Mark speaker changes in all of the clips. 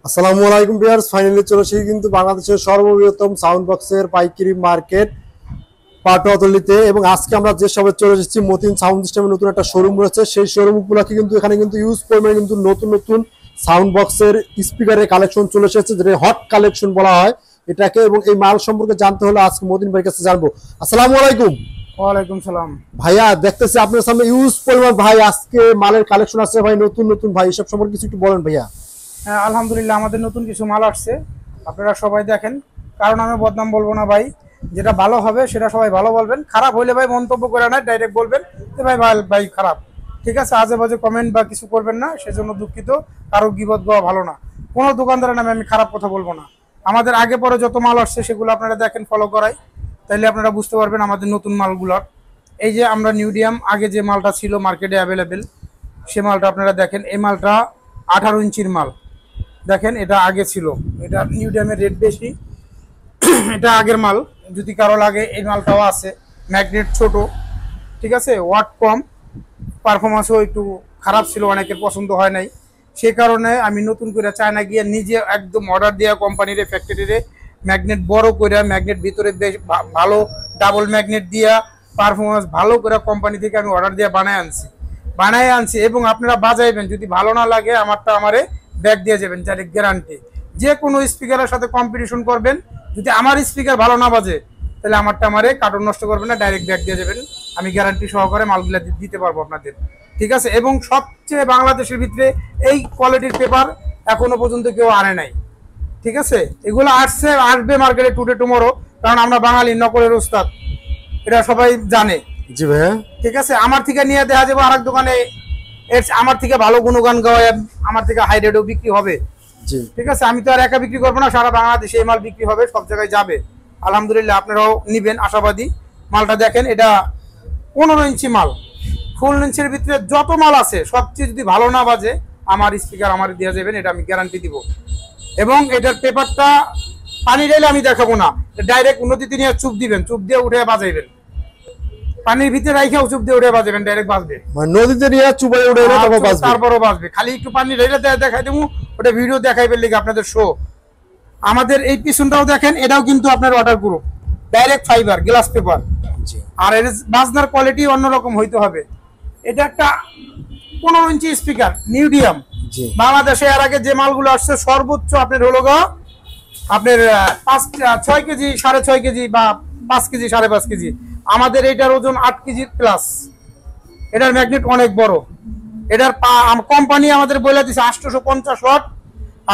Speaker 1: আসসালামু আলাইকুম viewers, finally চলে এসেছি কিন্তু বাংলাদেশের সর্ববৃহত্তম সাউন্ড বক্সের পাইকারি মার্কেট পাটুয়াতলীতে। এবং আজকে আমরা যে সবে চলে এসেছি মতিন সাউন্ড সিস্টেমের নতুন একটা শোরুম রয়েছে। সেই শোরুম উপলক্ষে কিন্তু এখানে কিন্তু ইউজ পরিমাণে কিন্তু নতুন নতুন সাউন্ড বক্সের স্পিকারের কালেকশন চলে এসেছে, যেটা হট কালেকশন বলা হয় এটাকে। এবং এই মাল সম্পর্কে জানতে হলে আজকে মতিন ভাইয়ের কাছে জানবো। আসসালামু আলাইকুম।
Speaker 2: ওয়ালাইকুম সালাম।
Speaker 1: ভাইয়া, দেখতেছি আপনার সামনে ইউজ পরিমাণ ভাই আজকে মালের কালেকশন আছে ভাই, নতুন নতুন ভাই, এসব সম্পর্কে কিছু একটু বলেন ভাইয়া।
Speaker 2: হ্যাঁ, আলহামদুলিল্লাহ আমাদের নতুন কিছু মাল আসছে, আপনারা সবাই দেখেন। কারণ আমি বদনাম বলবো না ভাই, যেটা ভালো হবে সেটা সবাই ভালো বলবেন, খারাপ হইলে ভাই মন্তব্য করে না, ডাইরেক্ট বলবেন যে ভাই ভাই ভাই খারাপ, ঠিক আছে? আজে বাজে কমেন্ট বা কিছু করবেন না, সেজন্য দুঃখিত। কারো গীবত গাওয়া ভালো না, কোনো দোকানদারের নামে আমি খারাপ কথা বলবো না। আমাদের আগে পরে যত মাল আসছে সেগুলো আপনারা দেখেন, ফলো করাই, তাইলে আপনারা বুঝতে পারবেন আমাদের নতুন মালগুলোর। এই যে আমরা নিউডিয়াম আগে যে মালটা ছিল মার্কেটে অ্যাভেলেবেল, সে মালটা আপনারা দেখেন। এই মালটা 18 ইঞ্চির মাল, দেখেন এটা আগে ছিল, এটা নিউডিয়ামের রেট বেশি, এটা আগের মাল। যদি কারো লাগে এই মালটাও আছে, ম্যাগনেট ছোট, ঠিক আছে, ওয়াট কম, পারফরমেন্সও একটু খারাপ ছিল, অনেকের পছন্দ হয় নাই। সেই কারণে আমি নতুন করে চায়না গিয়ে নিজে একদম অর্ডার দেওয়া কোম্পানির ফ্যাক্টরিতে ম্যাগনেট বড় করে, ম্যাগনেট ভিতরে বেশ ভালো ডাবল ম্যাগনেট দিয়া পারফরমেন্স ভালো করে কোম্পানি থেকে আমি অর্ডার দিয়ে বানায় আনছি। এবং আপনারা বাজাইবেন, যদি ভালো না লাগে আমারটা আমারে ব্যাক দিয়ে যাবেন, ডাইরেক্ট গ্যারান্টি। যে কোনো স্পিকারের সাথে কম্পিটিশন করবেন, যদি আমার স্পিকার ভালো না বাজে তাহলে আমারটা আমারে কার্টুন নষ্ট করবেন না, ডাইরেক্ট ব্যাক দিয়ে যাবেন। আমি গ্যারান্টি সহকারে মালগুলো দিতে পারবো আপনাদের, ঠিক আছে? এবং সবচেয়ে বাংলাদেশের ভিতরে এই কোয়ালিটির পেপার এখনো পর্যন্ত কেউ আনে নাই, ঠিক আছে? এগুলো আসবে মার্কেটে টুডে টুমোরো, কারণ আমরা বাঙালি নকলের উস্তাদ, এটা সবাই জানে।
Speaker 1: জি ভাইয়া।
Speaker 2: ঠিক আছে, আমার থেকে নিয়ে দেখা যাবো আরেক দোকানে আমার থেকে ভালো গুণগান গাওয়ায় আমার থেকে হাই রেটেও বিক্রি হবে।
Speaker 1: জি,
Speaker 2: ঠিক আছে, আমি তো আর একা বিক্রি করবো না, সারা বাংলাদেশে এই মাল বিক্রি হবে, সব জায়গায় যাবে। আলহামদুলিল্লাহ, আপনারাও নিবেন আশাবাদী। মালটা দেখেন, এটা 15 ইঞ্চি মাল, ফুল ইঞ্চির ভিতরে যত মাল আছে সবচেয়ে যদি ভালো না বাজে আমার স্পিকার আমার দিয়ে যাবেন, এটা আমি গ্যারান্টি দিব। এবং এটার পেপারটা পানি ঢেলে আমি দেখাবো না, ডাইরেক্ট নদীতে নিয়ে চুপ দিবেন, চুপ দিয়ে উঠে বাজাইবেন, পানির ভিতরে রাইখেও চুপ দিয়ে উঠে বাজাবেন, ডাইরেক্ট বাজবে।
Speaker 1: মানে নদীতে নিয়ে চুবাই উঠে
Speaker 2: তারপরও বাজবে, খালি একটু পানি ঢেলে দেখাই দেবো, ওটা ভিডিও দেখাইবেন লিখে আপনাদের শো। আমাদের এই পিছনটাও দেখেন, এটাও কিন্তু আপনার waterproof, direct fibreglass paper. আর এর বাজনার কোয়ালিটি অন্যরকম হইতে হবে। এটা একটা 15 ইঞ্চি স্পিকার নিউডিয়াম। বাংলাদেশে এর আগে যে মালগুলো আসছে সর্বোচ্চ আপনার হলো আপনার 6 কেজি, 6.5 কেজি বা 5 কেজি, 5.5 কেজি। আমাদের এটার ওজন 8 কেজি প্লাস। এটার ম্যাগনেট অনেক বড়। এটার কোম্পানি আমাদের বলে দিচ্ছে 850 ওয়াট,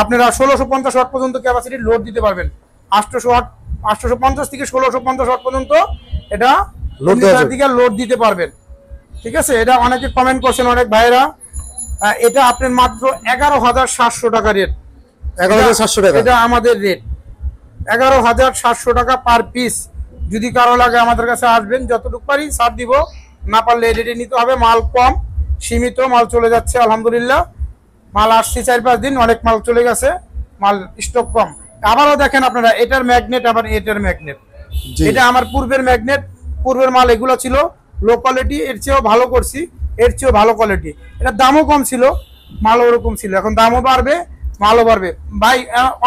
Speaker 2: আপনারা 1650 ওয়াট পর্যন্ত ক্যাপাসিটি লোড দিতে পারবেন। 800 ওয়াট, 850 থেকে 1650 ওয়াট পর্যন্ত এটা লোড দিতে পারবেন, ঠিক আছে? এটা অনেকে কমেন্ট করছেন, অনেক ভাইরা। এটা আপনার মাত্র 11,700 টাকা রেট।
Speaker 1: 11,700 টাকা
Speaker 2: এটা আমাদের রেট, 11,700 টাকা পার পিস। যদি কারো লাগে আমাদের কাছে আসবেন, যতটুকু পারি ছাড় দিব, না পারলে রেডি নিতে হবে। মাল কম, সীমিত মাল চলে যাচ্ছে আলহামদুলিল্লাহ। মাল আসছে 4-5 দিন, অনেক মাল চলে গেছে, মাল স্টক কম। আবারও দেখেন আপনারা, এটার ম্যাগনেট আবার এটার ম্যাগনেট, এটা আমার পূর্বের ম্যাগনেট, পূর্বের মাল এগুলো ছিল লো কোয়ালিটি, এর চেয়েও ভালো করছি, এর চেয়েও ভালো কোয়ালিটি। এটার দামও কম ছিল, মালও ওরকম ছিল, এখন দামও বাড়বে, মালও বাড়বে। ভাই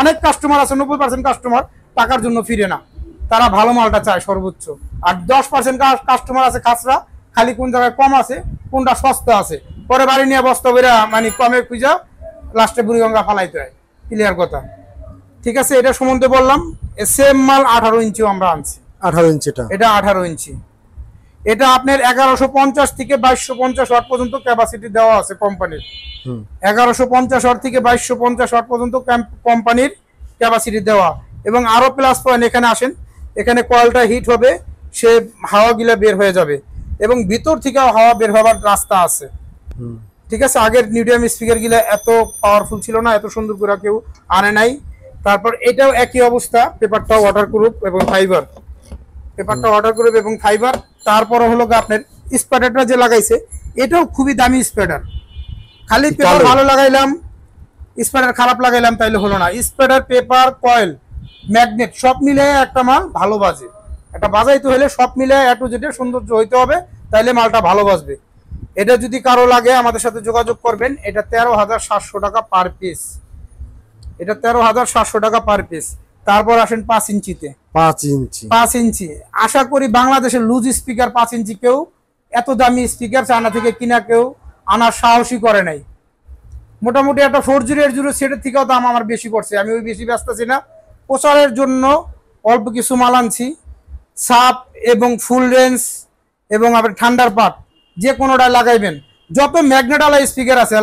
Speaker 2: অনেক কাস্টমার আছে, 90% কাস্টমার টাকার জন্য ফিরে না, তারা ভালো মালটা চায় সর্বোচ্চ। আর 10% কাস্টমার আছে খাসরা, খালি কোন জায়গায় কম আছে, কোনটা সস্তা আছে, পরে বাড়ি নিয়ে বস্তা বেরা মানে কমে খুঁজা লাস্টে বুড়িগঙ্গা ফালাইতে হয়। ক্লিয়ার কথা, ঠিক আছে? এটা সম্বন্ধে বললাম। সেম মাল 18 ইঞ্চিও আমরা আনছি।
Speaker 1: 18 ইঞ্চিটা,
Speaker 2: এটা 18 ইঞ্চি। এটা আপনার 1150 থেকে 2250 ওয়াট পর্যন্ত ক্যাপাসিটি দেওয়া আছে কোম্পানির। 1150 ওয়াট থেকে 2250 ওয়াট পর্যন্ত কোম্পানির ক্যাপাসিটি দেওয়া। এবং আরো প্লাস পয়েন্ট, এখানে আসেন, এখানে কয়েলটা হিট হবে, সে হাওয়া গিলা বের হয়ে যাবে, এবং ভিতর থেকেও হাওয়া বের হওয়ার রাস্তা আছে, ঠিক আছে? আগের নিউডিয়াম স্পিকার গুলা এত পাওয়ারফুল ছিল না, এত সুন্দর করে কেউ আনে নাই। তারপর এটাও একই অবস্থা, পেপারটাও ওয়াটারপ্রুফ এবং ফাইবার, পেপারটা ওয়াটারপ্রুফ এবং ফাইবার। তারপর হলো আপনার স্প্যাডারটা যে লাগাইছে, এটাও খুবই দামি স্প্যাডার। খালি পেপার ভালো লাগাইলাম, স্প্যাডার খারাপ লাগাইলাম তাইলে হলো না। স্প্যাডার, পেপার, কয়েল, ম্যাগনেট সব মিলে একটা মাল ভালো বাজে। একটা বাজাইতে হলে সব মিলে একটু যেটা সৌন্দর্য হইতে হবে, তাইলে মালটা ভালো বাজবে। এটা যদি কারো লাগে আমাদের সাথে যোগাযোগ করবেন। এটা 13,700 টাকা পার পিস। এটা 13,700 টাকা পার পিস। তারপর আসেন 5 ইঞ্চিতে।
Speaker 1: 5 ইঞ্চি।
Speaker 2: 5 ইঞ্চি আশা করি বাংলাদেশের লুজ স্পিকার 5 ইঞ্চি কেউ এত দামি স্পিকার চায়না থেকে কিনা কেউ আনার সাহসই করে নাই। মোটামুটি একটা 4080 সেটের থেকেও দাম আমার বেশি পড়ছে, আমি ওই বেশি ব্যস্ত আছি না। প্রচারের জন্য অল্প কিছু মাল আনছি, সাপ এবং ফুল রেঞ্জ এবং আপনার ঠান্ডার পাট যে কোনোটা লাগাইবেন। যত ম্যাগনেটওয়ালা স্পিকার আছে,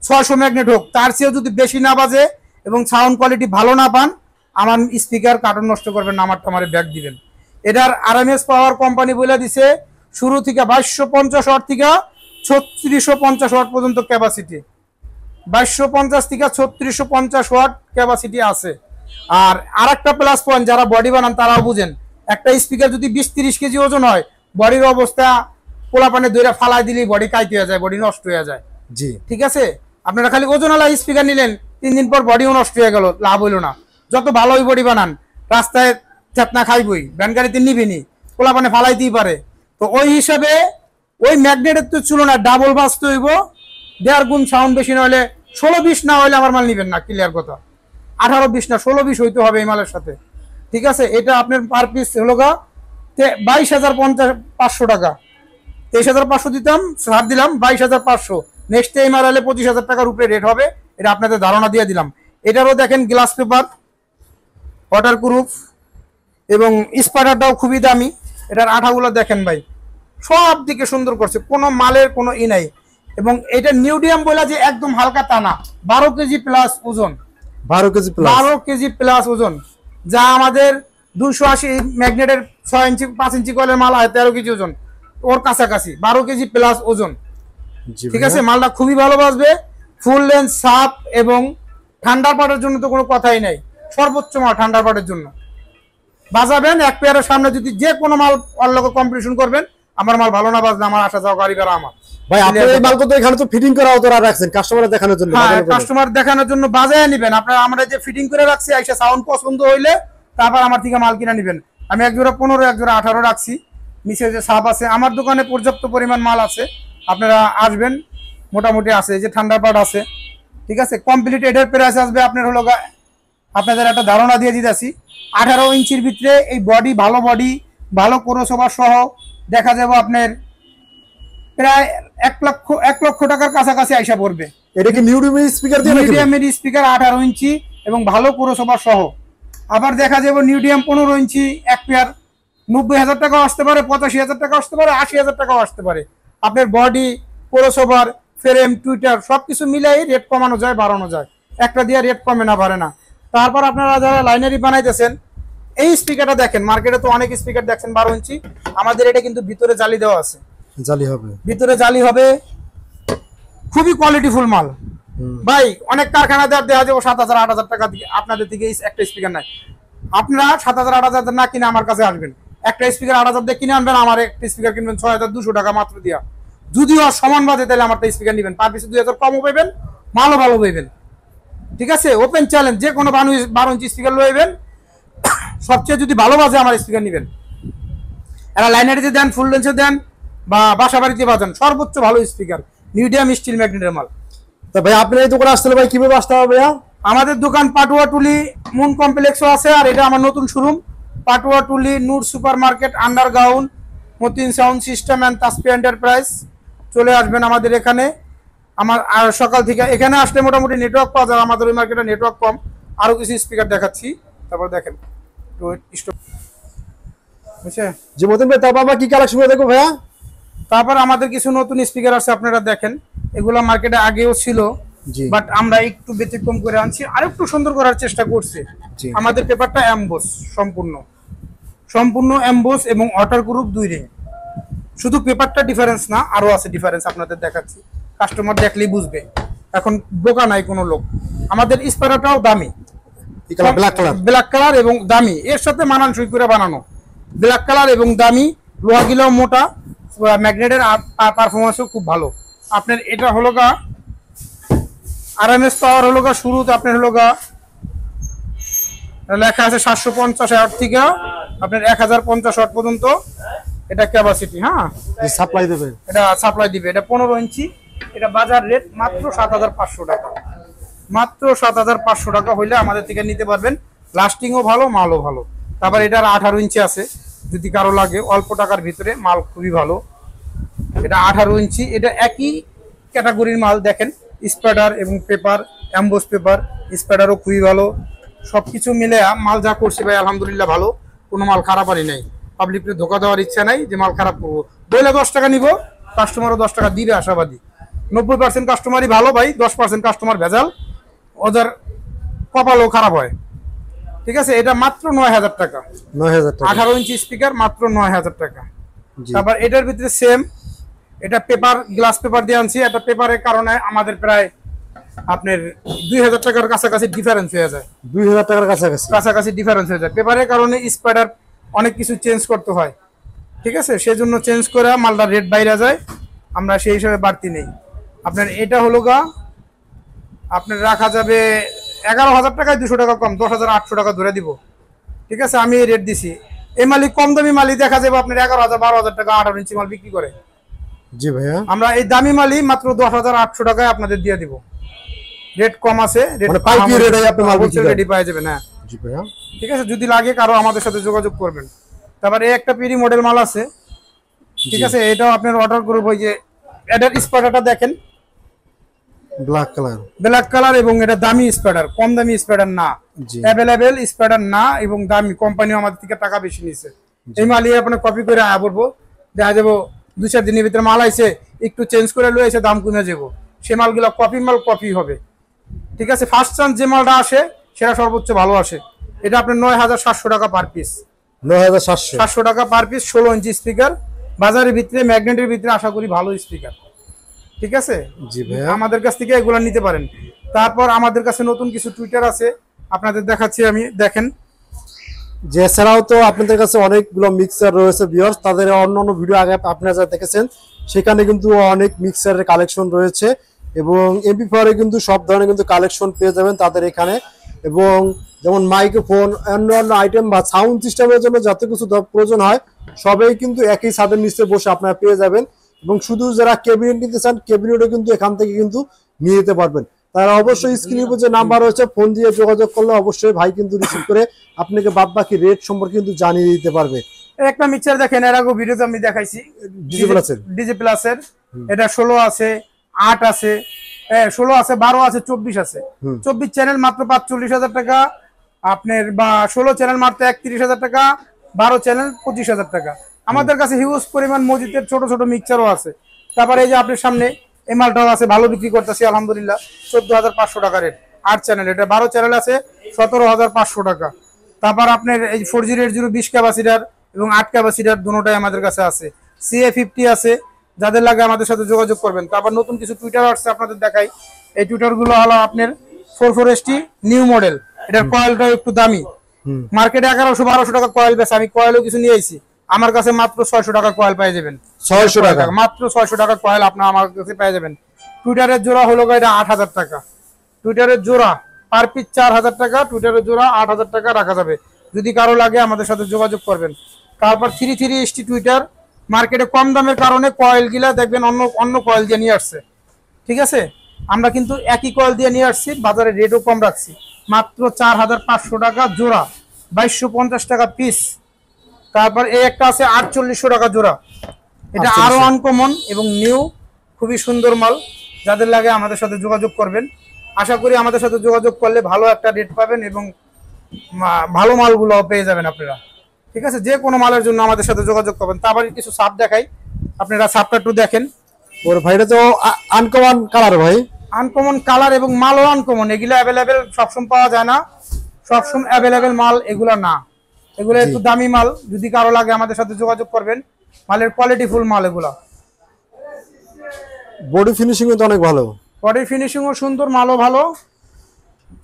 Speaker 2: 600 ম্যাগনেট হোক, তার চেয়েও যদি বেশি না বাজে এবং সাউন্ড কোয়ালিটি ভালো না পান, আমার স্পিকার কার্টন নষ্ট করবেন না, আমার ব্যাগ দিবেন। এটার আরএমএস পাওয়ার কোম্পানি বলে দিছে শুরু থেকে 2250 ওয়াট থেকে 3650 ওয়াট পর্যন্ত ক্যাপাসিটি। 2250 থেকে 3650 ওয়াট ক্যাপাসিটি আছে। আর আরেকটা প্লাস পয়েন্ট, যারা বডি বানান তারাও বুঝেন, একটা স্পিকার যদি 20-30 কেজি ওজন হয়, বডির অবস্থা পোলাপানে দইরা ফালাই দিলেই বডি কাইতে হয়ে যায়, বডি নষ্ট হয়ে যায়।
Speaker 1: জি,
Speaker 2: ঠিক আছে, আপনারা খালি ওজনওয়ালা স্পিকার নিলেন, 3 দিন পর বডিও নষ্ট হয়ে গেল, লাভ হইল না। যত ভালোই বডি বানান, রাস্তায় চেতনা খাইবই, ভ্যান গাড়িতে নিবেনি, পোলাপানে ফালাইতেই পারে। তো ওই হিসাবে ওই ম্যাগনেটের তো তুলনায় ডাবল বাজতে হইব, 1.5 গুণ সাউন্ড বেশি না হলে, 16-20 না হলে আমার মাল নিবেন না, ক্লিয়ার কথা। 18-20 না 16-20 হইতে হবে এই মালের সাথে। ঠিক আছে, এটা আপনার পার পিস হলো 22,500 টাকা। 23,500 দিতাম, ছাড় দিলাম 22,500। নেক্সট টাইম আর হলে 25,000 টাকার উপরে রেট হবে, এটা আপনাদের ধারণা দিয়ে দিলাম। এটারও দেখেন গ্লাস পেপার, ওয়াটার প্রুফ এবং স্পাইডারটাও খুবই দামি। এটার আঠাগুলো দেখেন ভাই, সব দিকে সুন্দর করছে, কোনো মালের কোনো নাই। এবং এটা নিউডিয়াম বলে যে একদম হালকা তা না, 12 কেজি প্লাস ওজন।
Speaker 1: 12 কেজি প্লাস,
Speaker 2: 12 কেজি প্লাস ওজন, যা আমাদের 280 ম্যাগনেটের 6 ইঞ্চি 5 ইঞ্চি কয়েলের মাল হয় 13 কেজি ওজন, ওর কাছাকাছি 12 কেজি প্লাস ওজন। ঠিক আছে, মালটা খুবই ভালো বাজবে। ফুল লেন্থ সাপ এবং ঠান্ডার পাটের জন্য তো কোনো কথাই নাই, সর্বোচ্চ মাল ঠান্ডার পাটের জন্য বাজাবেন। এক পেয়ারের সামনে যদি যে কোনো মাল অল্লকে কম্পিটিশন করবেন, আমার মাল ভালো না বাজলে আমার আসা যাওয়া গাড়ি ভাড়া আমার।
Speaker 1: ভাই আপনার এই মালগুলো তো এখানে তো ফিটিং করা তোরা রাখছেন কাস্টমার দেখানোর জন্য।
Speaker 2: হ্যাঁ, কাস্টমার দেখানোর জন্য বাজায় নেবেন আপনারা। আমরা যে ফিটিং করে রাখছি, আইসা সাউন্ড পছন্দ হইলে তারপর আমার থেকে মাল কিনে নেবেন। আমি এক জোড়া 15, এক জোড়া 18 রাখছি। নিচে যে সাপ আছে, আমার দোকানে পর্যাপ্ত পরিমাণ মাল আছে, আপনারা আসবেন, মোটামুটি আছে। যে ঠান্ডার পাট আছে, ঠিক আছে। কমপ্লিট এটার প্রাইস আসবে আপনার হলো, আপনাদের একটা ধারণা দিয়ে দিতেছি, 18 ইঞ্চির ভিতরে এই বডি, ভালো বডি, ভালো ক্রসওভার সহ দেখা যাবে আপনার প্রায় 1 লক্ষ টাকার কাছাকাছি আইসা পড়বে।
Speaker 1: এটা কি মিডিয়াম স্পিকার দিয়ে নাকি?
Speaker 2: মিডিয়ামের স্পিকার 18 ইঞ্চি এবং ভালো ক্রসওভার সহ। আবার দেখা যাবে মিডিয়াম 15 ইঞ্চি এক পেয়ার 90,000 টাকাও আসতে পারে, 85,000 টাকাও আসতে পারে, 80,000 টাকাও আসতে পারে। আপনার বডি, ক্রসওভার, ফ্রেম, টুইটার সবকিছু মিলাই রেট কমানো যায়, বাড়ানো যায়। একটা দিয়ে রেট কমে না, বাড়ে না। তারপর আপনারা যারা লাইনারি বানাইতেছেন, এই স্পিকারটা দেখেন, মার্কেটে তো অনেক স্পিকার দেখছেন 12 ইঞ্চি, আমাদের এটা কিন্তু ভিতরে জালি দেওয়া আছে।
Speaker 1: জালি হবে,
Speaker 2: ভিতরে জালি হবে, খুবই কোয়ালিটিফুল মাল ভাই। অনেক কারখানা দেখা যাবে 7,000 8,000 টাকা দিয়ে আপনাদের থেকে একটা স্পিকার নাই। আপনারা 7,000 8,000 না কিনে আমার কাছে আসবেন, একটা স্পিকার 8,000 দিয়ে কিনে আনবেন, আমার একটা স্পিকার কিনবেন 6,200 টাকা মাত্র দিয়া। যদিও সমান বাজে তাহলে আমার স্পিকার নেবেন, পার পিছু 2,000 কমও পাইবেন, মালও ভালো পাইবেন। ঠিক আছে, ওপেন চ্যালেঞ্জ, যে কোনো 12 ইঞ্চি স্পিকার লইবেন, সবচেয়ে যদি ভালো বাজে আমার স্পিকার নেবেন। এরা লাইনারিতে দেন, ফুল লেন্সে দেন বা বাসা বাড়িতে বাজান, সর্বোচ্চ ভালো স্পিকার মিডিয়াম স্টিল ম্যাগনেটের মাল।
Speaker 1: তা ভাই আপনার এই দোকানে আসতে ভাই কিভাবে আসতে হবে ভাইয়া?
Speaker 2: আমাদের দোকান পাটুয়াটুলি মুন কমপ্লেক্সও আছে, আর এটা আমার নতুন showroom Patuatuli Noor supermarket underground, Matin sound system and Tasfi enterprise. চলে আসবেন আমাদের এখানে। আমার আর সকাল থেকে এখানে আসলে মোটামুটি নেটওয়ার্ক পাওয়া যায়, আমাদের ওই মার্কেটে নেটওয়ার্ক কম। আরও কিছু স্পিকার দেখাচ্ছি, তারপর দেখেন বুঝছে
Speaker 1: যে মতিন ভাই। তারপর আমরা কি কালেকশন দেখবো ভাইয়া?
Speaker 2: তারপর আমাদের কিছু নতুন স্পিকার আছে, আপনারা দেখেন। এগুলো মার্কেটে আগেও ছিল, বাট আমরা একটু ব্যতিক্রম করে আনছি, আর একটু সুন্দর করার চেষ্টা করছি। আমাদের পেপারটা এমবোস, সম্পূর্ণ এমবোস এবং ওয়াটার প্রুফ 2 রিং। শুধু পেপারটা ডিফারেন্স না, আরো আছে ডিফারেন্স, আপনাদের দেখাচ্ছি, কাস্টমার দেখলেই বুঝবে। এখন বোকা নাই কোনো লোক। আমাদের স্পাইডারটাও দামি, ব্ল্যাক কালার এবং দামি, এর সাথে মানানসই করে বানানো। ব্ল্যাক কালার এবং দামি, লোহাগুলোও মোটা, ম্যাগনেটের পারফরমেন্সও খুব ভালো। আপনার এটা হলো আরএমএস পাওয়ার হলো শুরুতে আপনার হলো লেখা আছে 750 ওয়াট থেকে আপনার 1050 ওয়াট পর্যন্ত এটা ক্যাপাসিটি। হ্যাঁ,
Speaker 1: সাপ্লাই দেবে,
Speaker 2: এটা সাপ্লাই দিবে। এটা 15 ইঞ্চি, এটা বাজার রেট মাত্র 7,500 টাকা। মাত্র 7,500 টাকা হইলে আমাদের থেকে নিতে পারবেন। লাস্টিংও ভালো, মালও ভালো। তারপর এটার 18 ইঞ্চি আছে, যদি কারো লাগে অল্প টাকার ভিতরে, মাল খুবই ভালো। এটা 18 ইঞ্চি, এটা একই ক্যাটাগরির মাল। দেখেন স্প্যাডার এবং পেপার, অ্যাম্বোস পেপার, স্প্যাডারও খুবই ভালো। সব কিছু মিলে মাল যা করছি ভাই আলহামদুলিল্লাহ ভালো, কোনো মাল খারাপ আনি নাই। পাবলিককে ধোকা দেওয়ার ইচ্ছা নাই যে মাল খারাপ করবো। বইলে 10 টাকা নিব, কাস্টমারও 10 টাকা দিবে আশাবাদী। 90% কাস্টমারই ভালো ভাই, 10% কাস্টমার ভেজাল, ওদের কপালও খারাপ হয়। ঠিক আছে, এটা মাত্র 9,000 টাকা।
Speaker 1: 9,000 টাকা।
Speaker 2: 18 ইঞ্চি স্পিকার, মাত্র 9,000 টাকা।
Speaker 1: জি।
Speaker 2: তারপর এটার ভিতরে সেম, এটা পেপার, গ্লাস পেপার দিয়ে আনছি। এটা পেপারের কারণে আমাদের প্রায় আপনার 2,000 টাকার কাছাকাছি ডিফারেন্স হয়ে যায়।
Speaker 1: 2,000 টাকার কাছাকাছি।
Speaker 2: কাছাকাছি ডিফারেন্স হয়ে যায়। পেপারের কারণে স্পাইডার অনেক কিছু চেঞ্জ করতে হয়। ঠিক আছে, সেজন্য চেঞ্জ করে মালটা রেট বাইরে যায়, আমরা সেই হিসাবে বাড়তি নেই। আপনার এটা হলো গা, আপনার রাখা যাবে 11,000 টাকায় 200 টাকা কম, 10,800 টাকা ধরে দিব। ঠিক আছে, আমি এই রেট দিছি। এই মালিক কম দামি মালিক দেখা যাবে আপনার 11,000 12,000 টাকা 18 ইঞ্চি মাল বিক্রি করে।
Speaker 1: জি ভাইয়া।
Speaker 2: আমরা এই দামি মালই মাত্র 10,800 টাকায় আপনাদের দিয়ে দিব। রেট কম আছে,
Speaker 1: মানে পাইকারি রেটে আপনি মাল বিক্রি করেন।
Speaker 2: রেডি পাওয়া যাবে না।
Speaker 1: জি ভাইয়া।
Speaker 2: ঠিক আছে, যদি লাগে কারো আমাদের সাথে যোগাযোগ করবেন। তারপরে এই একটা পিরি মডেল মাল আছে। ঠিক আছে, এটাও আপনার অর্ডার করব। ওই যে এটার স্পাইডারটা দেখেন,
Speaker 1: ব্ল্যাক কালার।
Speaker 2: ব্ল্যাক কালার, এবং এটা দামি স্পাইডার, কম দামি স্পাইডার না,
Speaker 1: জি।
Speaker 2: অ্যাভেলেবেল স্পাইডার না, এবং দামি। কোম্পানি আমাদের থেকে টাকা বেশি নিছে। এই মালই আপনার কপি করে আয়া পড়বো, দেখা যাবো 2-4 দিনের ভিতরে মাল আইছে, একটু চেঞ্জ করে লয়ে এসে দাম কমে যাবো। সে মালগুলো কপি মাল, কপি হবে। ঠিক আছে, ফার্স্ট চান্স যে মালটা আসে সেটা সর্বোচ্চ ভালো আসে। এটা আপনার 9,700 টাকা পার পিস।
Speaker 1: 9,700।
Speaker 2: 700 টাকা পার পিস, 16 ইঞ্চি স্পিকার, বাজারের ভিতরে ম্যাগনেটের ভিতরে আশা করি ভালো স্পিকার। ঠিক আছে,
Speaker 1: জি ভাইয়া।
Speaker 2: আমাদের কাছ থেকে এগুলো নিতে পারেন। তারপর আমাদের কাছে নতুন কিছু টুইটার আছে, আপনাদের দেখাচ্ছি আমি, দেখেন।
Speaker 1: যে এছাড়াও তো আপনাদের কাছে অনেকগুলো মিক্সার রয়েছে ভিউয়ার্স, তাদের অন্যান্য ভিডিও আগে আপনারা যা দেখেছেন সেখানে কিন্তু অনেক মিক্সারের কালেকশন রয়েছে, এবং MP4 এ কিন্তু সব ধরনের কিন্তু কালেকশন পেয়ে যাবেন তাদের এখানে। এবং যেমন মাইক্রোফোন, অন্যান্য আইটেম বা সাউন্ড সিস্টেমের জন্য যত কিছু প্রয়োজন হয় সবই কিন্তু একই ছাদের নিচে বসে আপনারা পেয়ে যাবেন। এবং শুধু যারা ক্যাবিনেট নিতে চান, ক্যাবিনেটও কিন্তু এখান থেকে কিন্তু নিয়ে যেতে পারবেন। তারা অবশ্যই স্ক্রিনের উপর যে নাম্বার রয়েছে ফোন দিয়ে যোগাযোগ করলে অবশ্যই ভাই কিন্তু রিসিভ করে আপনাকে বাদ বাকি রেট সম্পর্কে কিন্তু জানিয়ে দিতে পারবে।
Speaker 2: একটা মিক্সার দেখেন, এর আগে ভিডিওতে আমি দেখাইছি, ডিজে প্লাসের। এটা 16 আছে, 8 আছে, 16 আছে, 12 আছে, 24 আছে। 24 চ্যানেল মাত্র 45,000 টাকা আপনার, বা 16 চ্যানেল মাত্র 31,000 টাকা, 12 চ্যানেল 25,000 টাকা। আমাদের কাছে হিউজ পরিমাণ মজুদের ছোট ছোট মিক্সারও আছে। তারপরে এই যে আপনার সামনে এই মালটাও আছে, ভালো বিক্রি করতেছি আলহামদুলিল্লাহ। 14,500 টাকা রেট, 8 চ্যানেল। এটা 12 চ্যানেল আছে, 17,500 টাকা। তারপর আপনার এই 4G 20 ক্যাপাসিটার এবং 8 ক্যাপাসিটার দুটোটাই আমাদের কাছে আছে। CA50 আছে, যাদের লাগে আমাদের সাথে যোগাযোগ করবেন। তারপর নতুন কিছু টুইটার আসছে, আপনাদের দেখাই। এই টুইটার গুলো হলো আপনার 44ST নিউ মডেল। এটার কয়েলটা একটু দামি, মার্কেটে 1100-1200 টাকা কয়েল বেছে, আমি কয়েলও কিছু নিয়ে আইছি। আমার কাছে মাত্র 600 টাকা কয়েল পেয়ে যাবেন।
Speaker 1: 600 টাকা,
Speaker 2: মাত্র 600 টাকা কয়েল আপনার আমার কাছে পেয়ে যাবেন। টুইটারের জোড়া হলো এটা 8,000 টাকা। টুইটারের জোড়া পার পিস 4,000 টাকা, টুইটারের জোড়া 8,000 টাকা রাখা যাবে। যদি কারো লাগে আমাদের সাথে যোগাযোগ করবেন। তারপর 33ST টুইটার, মার্কেটে কম দামের কারণে কয়েল গিলা দেখবেন অন্য কয়েল দিয়ে নিয়ে আসছে। ঠিক আছে, আমরা কিন্তু একই কয়েল দিয়ে নিয়ে আসছি, বাজারে রেটও কম রাখছি। মাত্র 4,500 টাকা জোড়া, 2250 টাকা পিস। তারপর এই একটা আছে 4800 টাকা জোড়া। এটা আরো আনকমন এবং নিউ, খুবই সুন্দর মাল। যাদের লাগে আমাদের সাথে যোগাযোগ করবেন। আশা করি আমাদের সাথে যোগাযোগ করলে ভালো একটা রেট পাবেন এবং ভালো মালগুলো পেয়ে যাবেন আপনারা। ঠিক আছে, যে কোনো মালের জন্য আমাদের সাথে যোগাযোগ করবেন। তারপর কিছু সাপ দেখাই, আপনারা সাপটা একটু দেখেন।
Speaker 1: ওর ভাইটা তো আনকমন কালার ভাই,
Speaker 2: আনকমন কালার এবং মালও আনকমন। এগুলো অ্যাভেলেবেল সবসময় পাওয়া যায় না, সবসময় অ্যাভেলেবেল মাল এগুলো না, এগুলো একটু দামি মাল। যদি কারো লাগে আমাদের সাথে যোগাযোগ করবেন। মালের কোয়ালিটি ফুল মাল এগুলো।
Speaker 1: বডি ফিনিশিং তো অনেক ভালো,
Speaker 2: বডি ফিনিশিংও সুন্দর, মালও ভালো।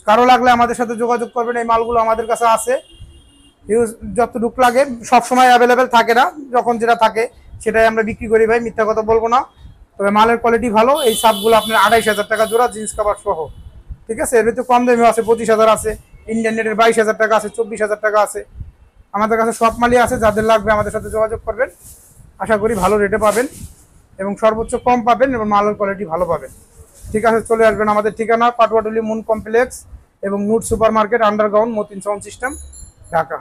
Speaker 2: কারো লাগলে আমাদের সাথে যোগাযোগ করবেন। এই মালগুলো আমাদের কাছে আছে, ইউজ যতটুকু লাগে সবসময় অ্যাভেলেবেল থাকে না, যখন যেটা থাকে সেটাই আমরা বিক্রি করি ভাই, মিথ্যা কথা বলবো না। তবে মালের কোয়ালিটি ভালো। এই সাপগুলো আপনার 28,000 টাকা জোড়া, জিন্স কাভার সহ। ঠিক আছে, এর ভিতরে কম দামি আছে, 25,000 আছে, ইন্ডিয়ান নেটের 22,000 টাকা আছে, 24,000 টাকা আছে। আমাদের কাছে সব মালই আছে, যাদের লাগবে আমাদের সাথে যোগাযোগ করবেন। আশা করি ভালো রেটে পাবেন এবং সর্বোচ্চ কম পাবেন এবং মালের কোয়ালিটি ভালো পাবেন। ঠিক আছে, চলে আসবেন। আমাদের ঠিকানা পাটুয়াটুলি মুন কমপ্লেক্স এবং নুট supermarket, underground, Matin sound system, Dhaka.